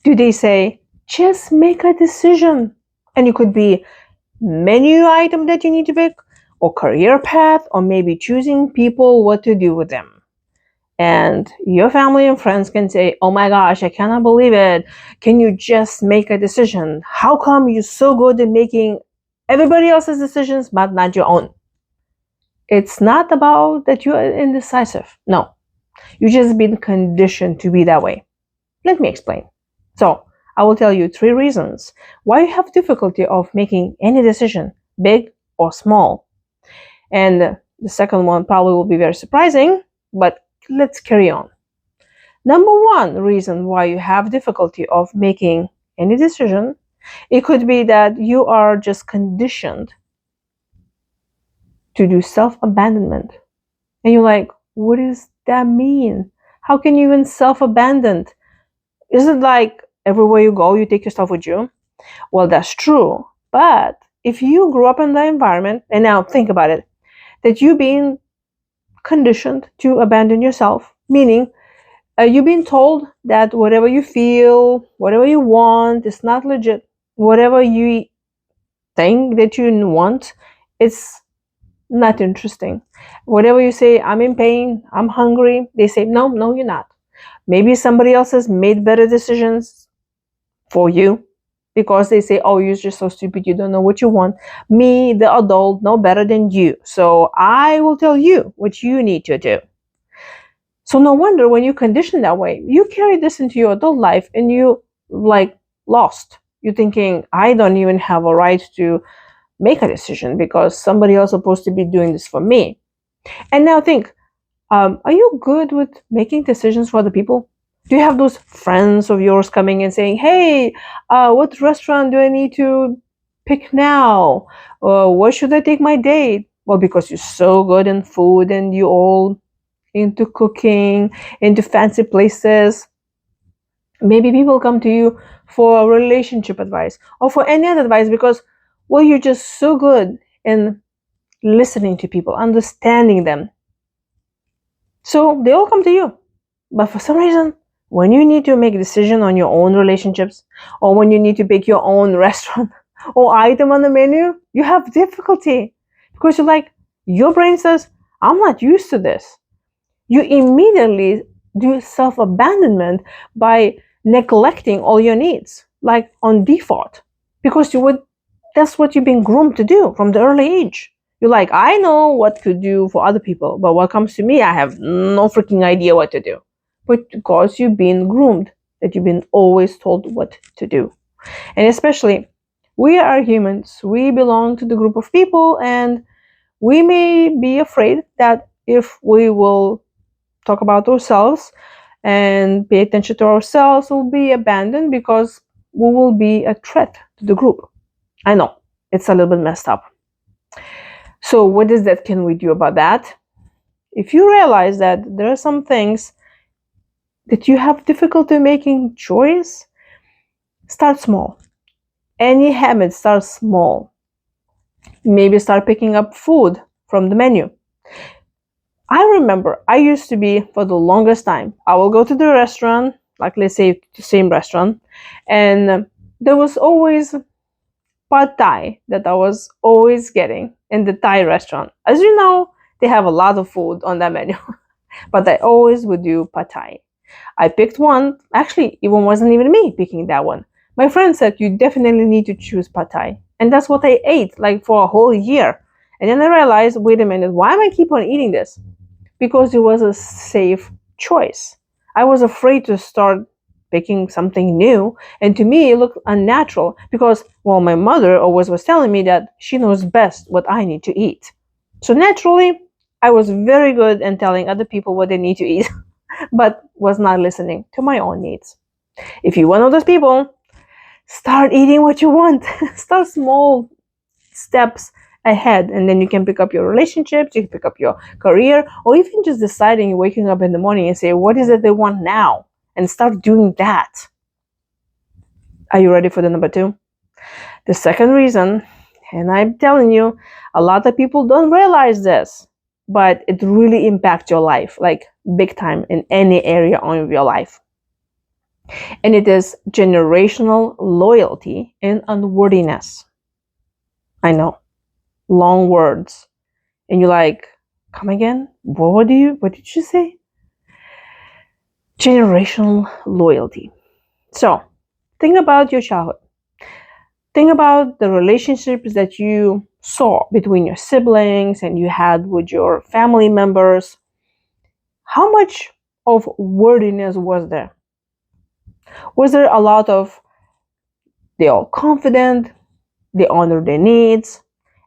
Do they say, just make a decision? And it could be menu item that you need to pick, or career path, or maybe choosing people, what to do with them. And your family and friends can say, oh my gosh, I cannot believe it. Can you just make a decision? How come you're so good at making everybody else's decisions but not your own? It's not about that you're indecisive. No, you've just been conditioned to be that way. Let me explain. So, I will tell you 3 reasons why you have difficulty of making any decision, big or small. And the second one probably will be very surprising, but let's carry on. Number 1 reason why you have difficulty of making any decision, it could be that you are just conditioned to do self-abandonment. And you're like, what does that mean? How can you even self-abandon? Is it like everywhere you go, you take your stuff with you? Well, that's true. But if you grew up in the environment, and now think about it, that you've been conditioned to abandon yourself, meaning you've been told that whatever you feel, whatever you want, is not legit. Whatever you think that you want, it's not interesting. Whatever you say, I'm in pain, I'm hungry, they say, no, no, you're not. Maybe somebody else has made better decisions for you because they say, oh, you're just so stupid, you don't know what you want. Me, the adult, know better than you. So I will tell you what you need to do. So no wonder when you condition that way, you carry this into your adult life and you like lost. You're thinking, I don't even have a right to make a decision because somebody else is supposed to be doing this for me. And now think, are you good with making decisions for other people? Do you have those friends of yours coming and saying, hey, what restaurant do I need to pick now? Or where should I take my date? Well, because you're so good in food and you all into cooking, into fancy places. Maybe people come to you for relationship advice or for any other advice because, well, you're just so good in listening to people, understanding them. So they all come to you. But for some reason, when you need to make a decision on your own relationships, or when you need to pick your own restaurant or item on the menu, you have difficulty because you're like, your brain says, I'm not used to this. You immediately do self-abandonment by neglecting all your needs, like on default, because that's what you've been groomed to do from the early age. You're like, I know what to do for other people, but what comes to me, I have no freaking idea what to do. But because you've been groomed, that you've been always told what to do. And especially, we are humans, we belong to the group of people, and we may be afraid that if we will talk about ourselves and pay attention to ourselves, we'll be abandoned because we will be a threat to the group. I know, it's a little bit messed up. So what is that can we do about that? If you realize that there are some things that you have difficulty making choice, start small. Any habit starts small. Maybe start picking up food from the menu. I remember I used to be, for the longest time, I will go to the restaurant, like let's say the same restaurant, and there was always pad thai that I was always getting in the Thai restaurant. As you know, they have a lot of food on that menu, but I always would do pad thai. I picked one, actually, it wasn't even me picking that one. My friend said, you definitely need to choose pad thai. And that's what I ate, like for a whole year. And then I realized, wait a minute, why am I keep on eating this? Because it was a safe choice. I was afraid to start picking something new, and to me it looked unnatural because, well, my mother always was telling me that she knows best what I need to eat. So naturally, I was very good in telling other people what they need to eat, but was not listening to my own needs. If you're one of those people, start eating what you want. Start small steps ahead, and then you can pick up your relationships, you can pick up your career, or even just deciding, waking up in the morning and say, what is it they want now? And start doing that. Are you ready for the number 2? The second reason, and I'm telling you, a lot of people don't realize this, but it really impacts your life, like big time in any area of your life. And it is generational loyalty and unworthiness. I know, long words. And you're like, come again? What did you say? Generational loyalty. So think about your childhood. Think about the relationships that you saw between your siblings and you had with your family members. How much of worthiness was there? Was there a lot of they all confident, they honor their needs,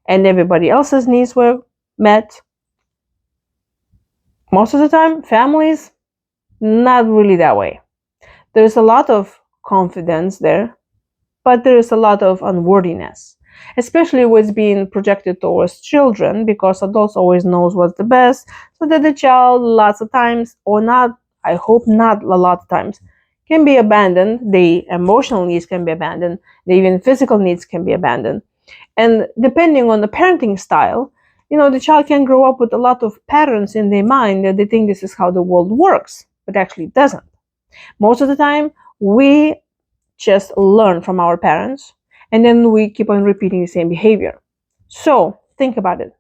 and everybody else's needs were met? Most of the time, families, not really that way. There's a lot of confidence there, but there is a lot of unworthiness, especially what's being projected towards children, because adults always knows what's the best, so that the child lots of times, or not, I hope not a lot of times, can be abandoned. The emotional needs can be abandoned, the even physical needs can be abandoned. And depending on the parenting style, the child can grow up with a lot of patterns in their mind that they think this is how the world works, but actually it doesn't. Most of the time, we just learn from our parents and then we keep on repeating the same behavior. So think about it.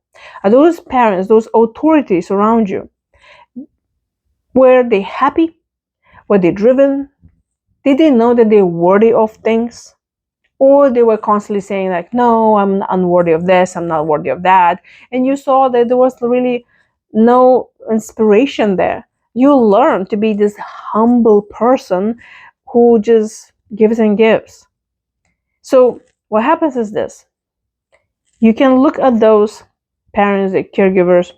Are those parents, those authorities around you, were they happy? Were they driven? Did they know that they're worthy of things? Or they were constantly saying like, no, I'm unworthy of this, I'm not worthy of that. And you saw that there was really no inspiration there. You learn to be this humble person who just gives and gives. So what happens is this. You can look at those parents, the caregivers,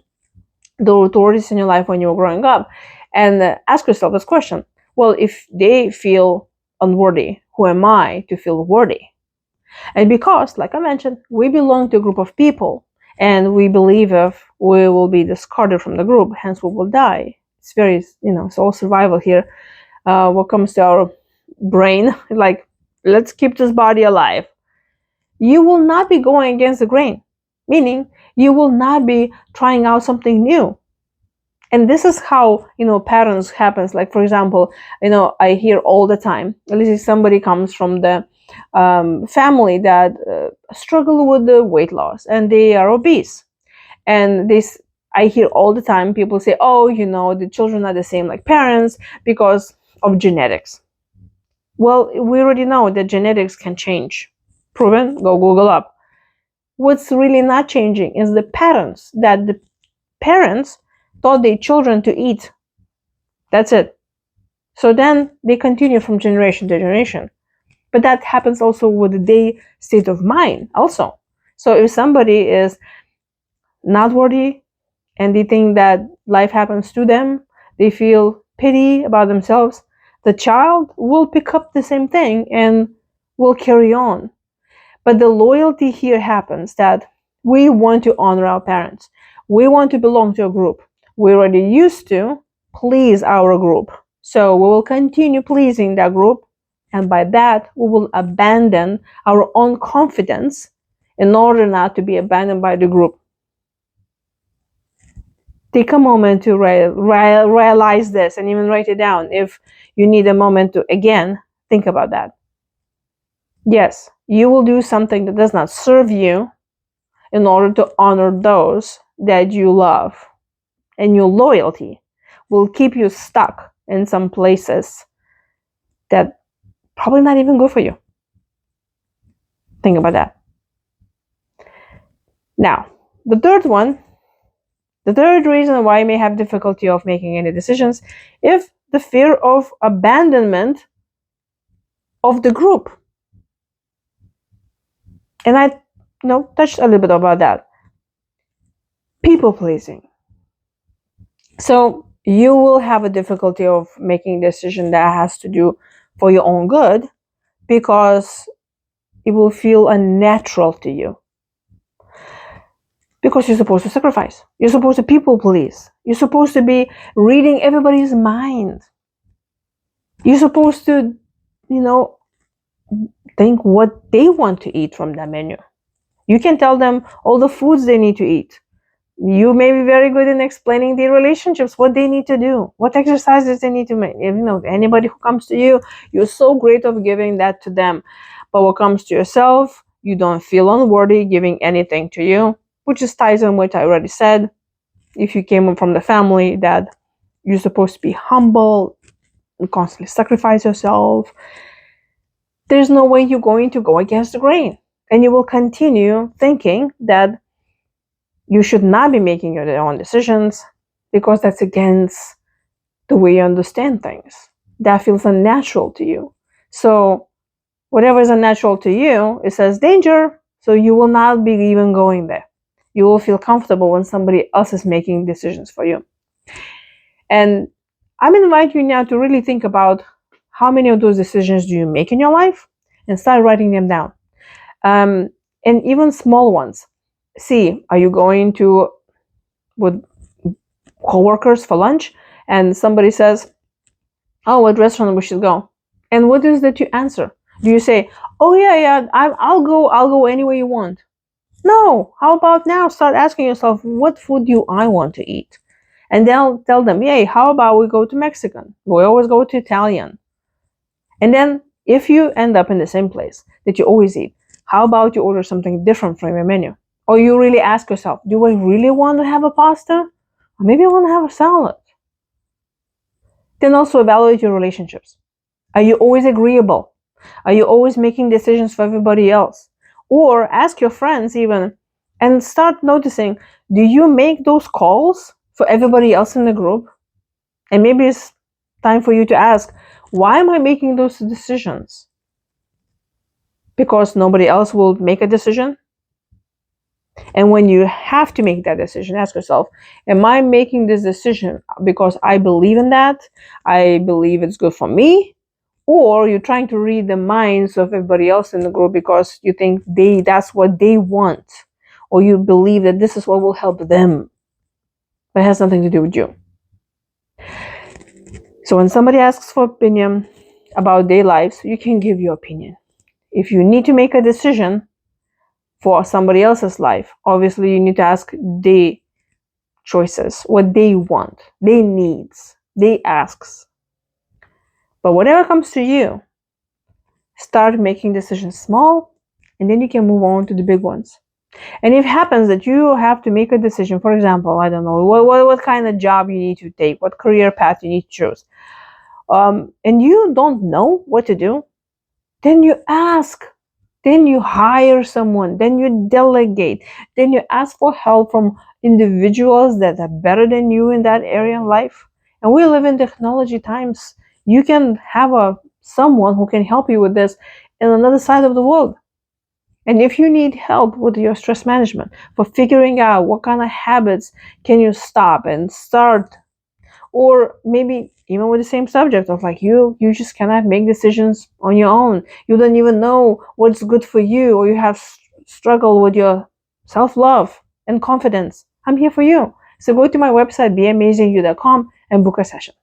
the authorities in your life when you were growing up, and ask yourself this question. Well, if they feel unworthy, who am I to feel worthy? And because, like I mentioned, we belong to a group of people, and we believe if we will be discarded from the group, hence we will die. It's very, it's all survival here. What comes to our brain, like, let's keep this body alive. You will not be going against the grain, meaning you will not be trying out something new. And this is how patterns happens. Like, for example, I hear all the time, at least if somebody comes from the family that struggle with the weight loss and they are obese, and this I hear all the time people say, oh, the children are the same like parents because of genetics. Well, we already know that genetics can change. Proven. Go Google up. What's really not changing is the patterns that the parents taught their children to eat. That's it. So then they continue from generation to generation. But that happens also with their state of mind also. So if somebody is not worthy and they think that life happens to them, they feel pity about themselves, the child will pick up the same thing and will carry on. But the loyalty here happens that we want to honor our parents. We want to belong to a group. We're already used to please our group. So we will continue pleasing that group. And by that, we will abandon our own confidence in order not to be abandoned by the group. Take a moment to realize this and even write it down if you need a moment to, again, think about that. Yes, you will do something that does not serve you in order to honor those that you love. And your loyalty will keep you stuck in some places that probably not even good for you. Think about that. Now, the third reason why you may have difficulty of making any decisions is the fear of abandonment of the group. And I touched a little bit about that. People pleasing. So you will have a difficulty of making a decision that has to do for your own good because it will feel unnatural to you. Because you're supposed to sacrifice. You're supposed to people please. You're supposed to be reading everybody's mind. You're supposed to, think what they want to eat from that menu. You can tell them all the foods they need to eat. You may be very good in explaining the relationships, what they need to do, what exercises they need to make. Anybody who comes to you, you're so great of giving that to them. But what comes to yourself, you don't feel unworthy giving anything to you, which is ties in what I already said. If you came from the family that you're supposed to be humble and constantly sacrifice yourself, there's no way you're going to go against the grain. And you will continue thinking that you should not be making your own decisions because that's against the way you understand things. That feels unnatural to you. So whatever is unnatural to you, it says danger. So you will not be even going there. You will feel comfortable when somebody else is making decisions for you. And I'm inviting you now to really think about how many of those decisions do you make in your life and start writing them down. And even small ones. See, are you going to with coworkers for lunch and somebody says, oh, what restaurant we should go? And what is that you answer? Do you say, oh yeah, I'll go anywhere you want? No. How about now start asking yourself, what food do I want to eat? And then tell them, yay, how about we go to Mexican? We always go to Italian. And then if you end up in the same place that you always eat, how about you order something different from your menu? Or you really ask yourself, do I really want to have a pasta? Or maybe I want to have a salad. Then also evaluate your relationships. Are you always agreeable? Are you always making decisions for everybody else? Or ask your friends even and start noticing, do you make those calls for everybody else in the group? And maybe it's time for you to ask, why am I making those decisions? Because nobody else will make a decision? And when you have to make that decision, ask yourself, am I making this decision because I believe in that? I believe it's good for me? Or you're trying to read the minds of everybody else in the group because you think that's what they want, or you believe that this is what will help them, but it has nothing to do with you. So when somebody asks for opinion about their lives, you can give your opinion. If you need to make a decision for somebody else's life, obviously you need to ask their choices, what they want, their needs, their asks. But whatever comes to you, start making decisions small, and then you can move on to the big ones. And if it happens that you have to make a decision, for example, I don't know, what kind of job you need to take, what career path you need to choose, and you don't know what to do, then you ask, then you hire someone, then you delegate, then you ask for help from individuals that are better than you in that area of life. And we live in technology times. You can have someone who can help you with this in another side of the world. And if you need help with your stress management, for figuring out what kind of habits can you stop and start, or maybe even with the same subject of like you just cannot make decisions on your own, you don't even know what's good for you, or you have struggle with your self-love and confidence, I'm here for you. So go to my website beamazingyou.com and book a session.